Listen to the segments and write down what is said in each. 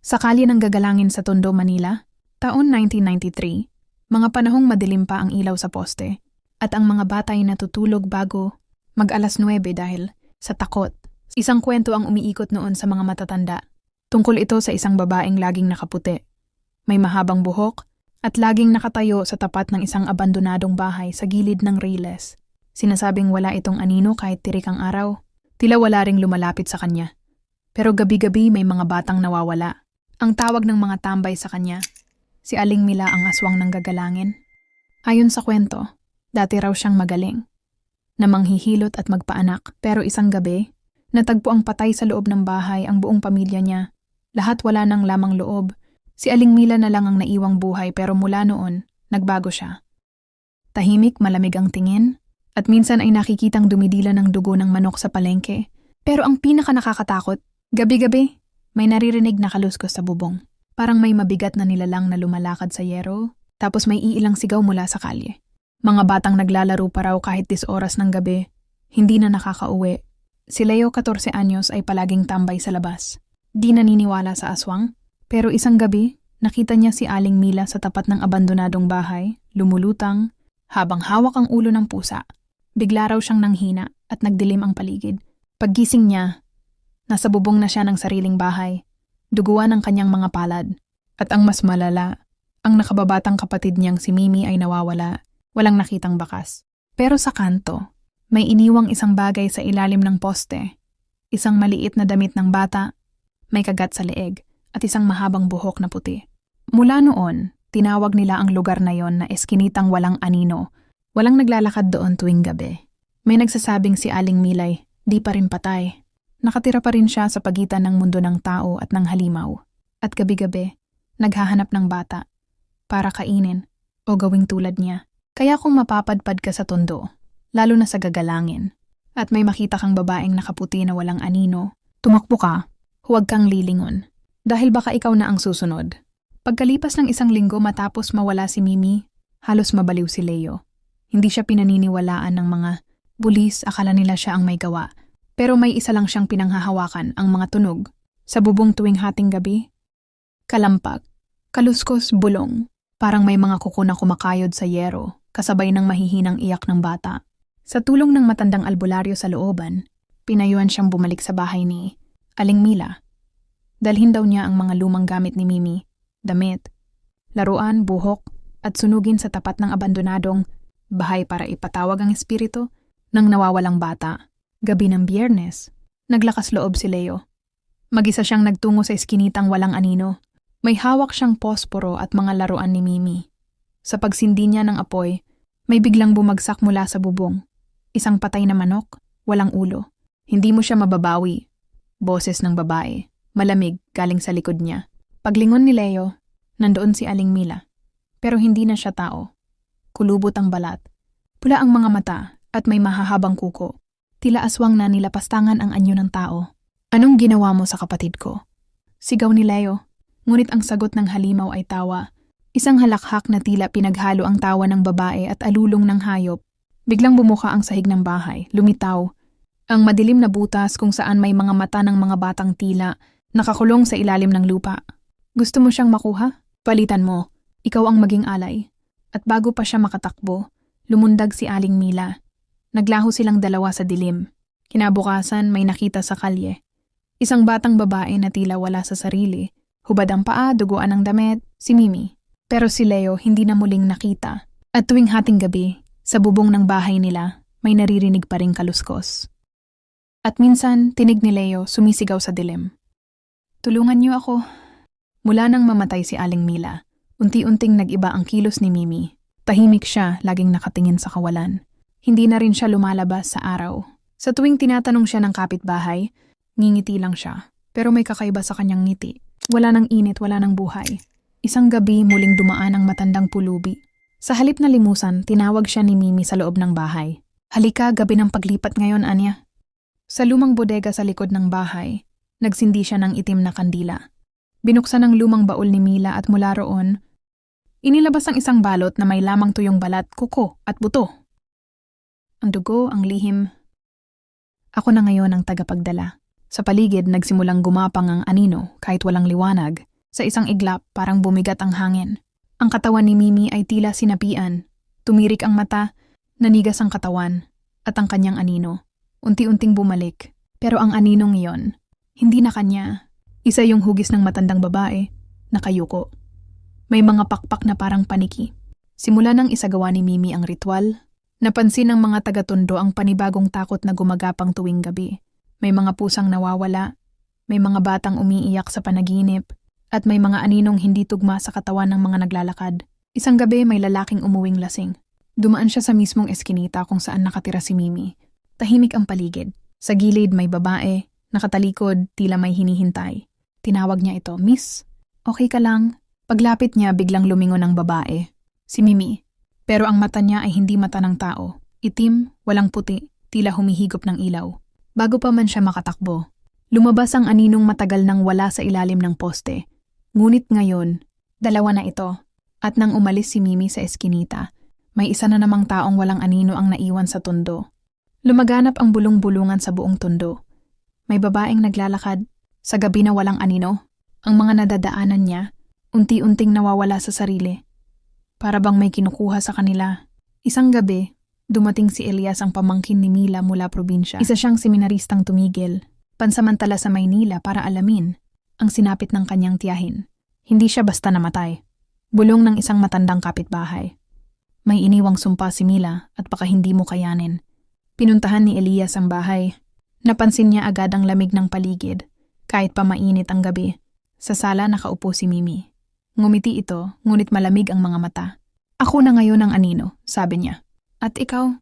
Sa kalye ng gagalangin sa Tondo, Manila, taon 1993, mga panahong madilim pa ang ilaw sa poste at ang mga bata ay natutulog bago mag-alas 9 dahil sa takot. Isang kwento ang umiikot noon sa mga matatanda. Tungkol ito sa isang babaeng laging nakaputi. May mahabang buhok at laging nakatayo sa tapat ng isang abandonadong bahay sa gilid ng railes. Sinasabing wala itong anino kahit tirik ang araw. Tila wala ring lumalapit sa kanya. Pero gabi-gabi may mga batang nawawala. Ang tawag ng mga tambay sa kanya, si Aling Mila ang aswang ng gagalangin. Ayon sa kwento, dati raw siyang magaling, na manghihilot at magpaanak. Pero isang gabi, natagpo ang patay sa loob ng bahay ang buong pamilya niya. Lahat wala nang lamang loob. Si Aling Mila na lang ang naiwang buhay pero mula noon, nagbago siya. Tahimik, malamig ang tingin, at minsan ay nakikitang dumidila ng dugo ng manok sa palengke. Pero ang pinaka nakakatakot, gabi-gabi, may naririnig na kaluskos sa bubong. Parang may mabigat na nilalang na lumalakad sa yero, tapos may iilang sigaw mula sa kalye. Mga batang naglalaro pa raw kahit 10 oras ng gabi, hindi na nakakauwi. Si Leo, 14 anyos, ay palaging tambay sa labas. Di naniniwala sa aswang, pero isang gabi, nakita niya si Aling Mila sa tapat ng abandonadong bahay, lumulutang, habang hawak ang ulo ng pusa. Bigla raw siyang nanghina at nagdilim ang paligid. Paggising niya, nasa bubong na siya ng sariling bahay, duguan ang kanyang mga palad. At ang mas malala, ang nakababatang kapatid niyang si Mimi ay nawawala, walang nakitang bakas. Pero sa kanto, may iniwang isang bagay sa ilalim ng poste, isang maliit na damit ng bata, may kagat sa leeg, at isang mahabang buhok na puti. Mula noon, tinawag nila ang lugar na yon na eskinitang walang anino. Walang naglalakad doon tuwing gabi. May nagsasabing si Aling Milay, di pa rin patay. Nakatira pa rin siya sa pagitan ng mundo ng tao at ng halimaw. At gabi-gabi, naghahanap ng bata para kainin o gawing tulad niya. Kaya kung mapapadpad ka sa Tondo, lalo na sa gagalangin, at may makita kang babaeng nakaputi na walang anino, tumakbo ka, huwag kang lilingon. Dahil baka ikaw na ang susunod. Pagkalipas ng 1 linggo matapos mawala si Mimi, halos mabaliw si Leo. Hindi siya pinaniniwalaan ng mga bulis, akala nila siya ang may gawa. Pero may isa lang siyang pinanghahawakan, ang mga tunog. Sa bubong tuwing hating gabi, kalampag, kaluskos, bulong. Parang may mga kuko na kumakayod sa yero, kasabay ng mahihinang iyak ng bata. Sa tulong ng matandang albularyo sa looban, pinayuhan siyang bumalik sa bahay ni Aling Mila. Dalhin daw niya ang mga lumang gamit ni Mimi, damit, laruan, buhok, at sunugin sa tapat ng abandonadong bahay para ipatawag ang espiritu ng nawawalang bata. Gabi ng Biyernes, naglakas loob si Leo. Mag-isa siyang nagtungo sa eskinitang walang anino. May hawak siyang posporo at mga laruan ni Mimi. Sa pagsindi niya ng apoy, may biglang bumagsak mula sa bubong. Isang patay na manok, walang ulo. Hindi mo siya mababawi. Boses ng babae, malamig, galing sa likod niya. Paglingon ni Leo, nandoon si Aling Mila. Pero hindi na siya tao. Kulubot ang balat. Pula ang mga mata at may mahahabang kuko. Tila aswang na nilapastangan ang anyo ng tao. Anong ginawa mo sa kapatid ko? Sigaw ni Leo, ngunit ang sagot ng halimaw ay tawa. Isang halakhak na tila pinaghalo ang tawa ng babae at alulong ng hayop. Biglang bumuka ang sahig ng bahay, lumitaw. Ang madilim na butas kung saan may mga mata ng mga batang tila, nakakulong sa ilalim ng lupa. Gusto mo siyang makuha? Palitan mo. Ikaw ang maging alay. At bago pa siya makatakbo, lumundag si Aling Mila. Naglaho silang dalawa sa dilim. Kinabukasan may nakita sa kalye. Isang batang babae na tila wala sa sarili. Hubad ang paa, duguan ang damit, si Mimi. Pero si Leo hindi na muling nakita. At tuwing hating gabi, sa bubong ng bahay nila, may naririnig pa ring kaluskos. At minsan, tinig ni Leo sumisigaw sa dilim. Tulungan niyo ako. Mula nang mamatay si Aling Mila, unti-unting nag-iba ang kilos ni Mimi. Tahimik siya, laging nakatingin sa kawalan. Hindi na rin siya lumalabas sa araw. Sa tuwing tinatanong siya ng kapitbahay, ngingiti lang siya. Pero may kakaiba sa kanyang ngiti. Wala nang init, wala nang buhay. Isang gabi muling dumaan ang matandang pulubi. Sa halip na limusan, tinawag siya ni Mimi sa loob ng bahay. Halika, gabi ng paglipat ngayon, Anya. Sa lumang bodega sa likod ng bahay, nagsindi siya ng itim na kandila. Binuksan ang lumang baul ni Mila at mula roon, inilabas ang isang balot na may lamang tuyong balat, kuko at buto. Ang dugo, ang lihim. Ako na ngayon ang tagapagdala. Sa paligid nagsimulang gumapang ang anino kahit walang liwanag. Sa isang iglap, parang bumigat ang hangin. Ang katawan ni Mimi ay tila sinapian. Tumirik ang mata, nanigas ang katawan, at ang kanyang anino. Unti-unting bumalik. Pero ang aninong iyon, hindi na kanya. Isa yung hugis ng matandang babae, nakayuko. May mga pakpak na parang paniki. Simula nang isagawa ni Mimi ang ritual, napansin ng mga taga-Tondo ang panibagong takot na gumagapang tuwing gabi. May mga pusang nawawala, may mga batang umiiyak sa panaginip, at may mga aninong hindi tugma sa katawan ng mga naglalakad. Isang gabi may lalaking umuwing lasing. Dumaan siya sa mismong eskinita kung saan nakatira si Mimi. Tahimik ang paligid. Sa gilid may babae, nakatalikod, tila may hinihintay. Tinawag niya ito, "Miss, okay ka lang?" Paglapit niya, biglang lumingon ang babae. Si Mimi. Pero ang mata niya ay hindi mata ng tao. Itim, walang puti, tila humihigop ng ilaw. Bago pa man siya makatakbo, lumabas ang aninong matagal nang wala sa ilalim ng poste. Ngunit ngayon, dalawa na ito. At nang umalis si Mimi sa eskinita, may isa na namang taong walang anino ang naiwan sa Tondo. Lumaganap ang bulong-bulungan sa buong Tondo. May babaeng naglalakad sa gabi na walang anino. Ang mga nadadaanan niya, unti-unting nawawala sa sarili. Para bang may kinukuha sa kanila. Isang gabi, dumating si Elias, ang pamangkin ni Mila mula probinsya. Isa siyang seminaristang tumigil, pansamantala sa Maynila para alamin ang sinapit ng kanyang tiyahin. Hindi siya basta namatay. Bulong ng isang matandang kapitbahay. May iniwang sumpa si Mila at baka hindi mo kayanin. Pinuntahan ni Elias ang bahay. Napansin niya agad ang lamig ng paligid, kahit pa mainit ang gabi. Sa sala nakaupo si Mimi. Ngumiti ito, ngunit malamig ang mga mata. "Ako na ngayon ang anino," sabi niya. "At ikaw?"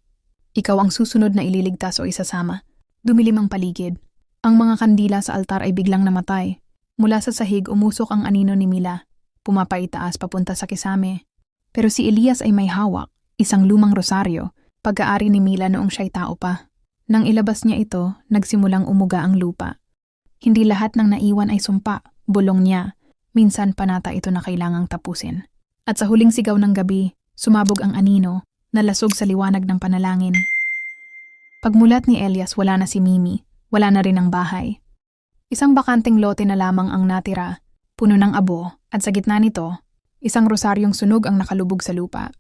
"Ikaw ang susunod na ililigtas o isasama." Dumilim ang paligid. Ang mga kandila sa altar ay biglang namatay. Mula sa sahig umusok ang anino ni Mila. Pumapaitaas papunta sa kisame. Pero si Elias ay may hawak, isang lumang rosaryo, pag-aari ni Mila noong siya'y tao pa. Nang ilabas niya ito, nagsimulang umuga ang lupa. Hindi lahat ng naiwan ay sumpa, bulong niya. Minsan panata ito na kailangang tapusin. At sa huling sigaw ng gabi, sumabog ang anino, nalasog sa liwanag ng panalangin. Pagmulat ni Elias, wala na si Mimi, wala na rin ang bahay. Isang bakanteng lote na lamang ang natira, puno ng abo, at sa gitna nito, isang rosaryong sunog ang nakalubog sa lupa.